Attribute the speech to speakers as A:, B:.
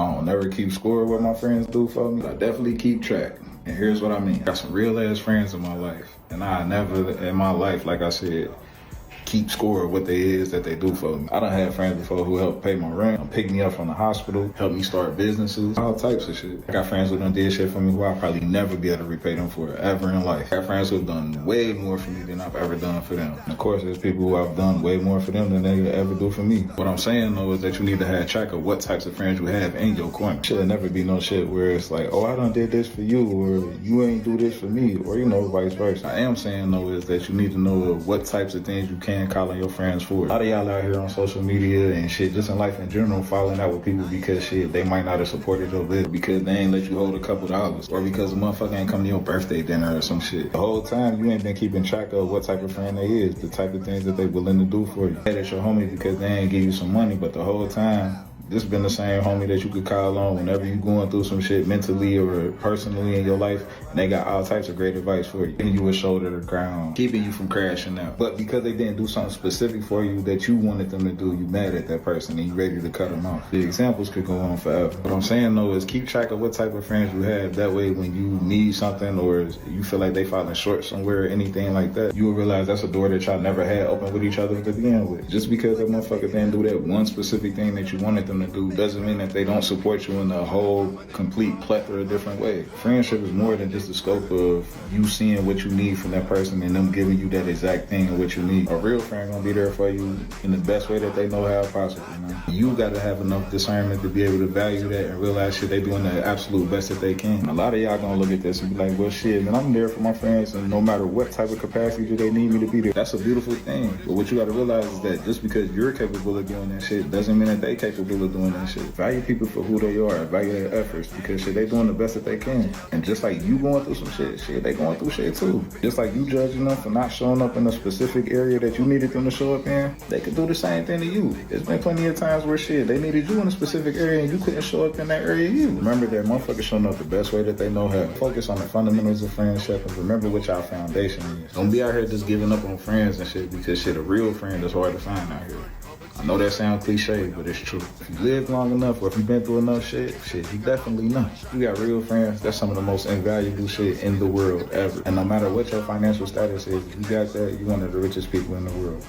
A: I don't never keep score what my friends do for me. I definitely keep track. And here's what I mean. I got some real ass friends in my life. And I never in my life, like I said, keep score of what they is that they do for me. I done had friends before who helped pay my rent, pick me up from the hospital, help me start businesses, all types of shit. I got friends who done did shit for me who I'll probably never be able to repay them for ever in life. I got friends who have done way more for me than I've ever done for them. And of course, there's people who I've done way more for them than they ever do for me. What I'm saying though is that you need to have track of what types of friends you have in your corner. Should never be no shit where it's like, oh, I done did this for you, or you ain't do this for me, or vice versa. I am saying though is that you need to know what types of things you can call on your friends for. A lot of y'all out here on social media and shit, just in life in general, falling out with people because shit, they might not have supported your business, because they ain't let you hold a couple dollars, or because a motherfucker ain't come to your birthday dinner or some shit. The whole time you ain't been keeping track of what type of friend they is, the type of things that they willing to do for you. Hey, that's your homie because they ain't give you some money, but the whole time this been the same homie that you could call on whenever you going through some shit mentally or personally in your life, and they got all types of great advice for you. Giving you a shoulder to ground, keeping you from crashing out. But because they didn't do something specific for you that you wanted them to do, you mad at that person and you ready to cut them off. The examples could go on forever. What I'm saying though is keep track of what type of friends you have. That way when you need something or you feel like they falling short somewhere or anything like that, you will realize that's a door that y'all never had open with each other to begin with. Just because that motherfucker didn't do that one specific thing that you wanted them to do doesn't mean that they don't support you in a whole complete plethora of different ways. Friendship is more than just the scope of you seeing what you need from that person and them giving you that exact thing of what you need. A real friend gonna be there for you in the best way that they know how possible, man. You gotta have enough discernment to be able to value that and realize shit they doing the absolute best that they can. A lot of y'all gonna look at this and be like, well shit, man, I'm there for my friends and no matter what type of capacity do they need me to be there. That's a beautiful thing. But what you gotta realize is that just because you're capable of doing that shit doesn't mean that they capable of doing that shit. Value people for who they are, value their efforts, because shit, they doing the best that they can. And just like you going through some shit, they going through shit too. Just like you judging them for not showing up in a specific area that you needed them to show up in, they could do the same thing to you. There's been plenty of times where shit, they needed you in a specific area and you couldn't show up in that area you. Remember that motherfuckers showing up the best way that they know how. Focus on the fundamentals of friendship and remember what y'all foundation is. Don't be out here just giving up on friends and shit, because shit, a real friend is hard to find out here. I know that sounds cliche, but it's true. If you lived long enough or if you've been through enough shit, you definitely know. You got real friends, that's some of the most invaluable shit in the world ever. And no matter what your financial status is, if you got that, you're one of the richest people in the world.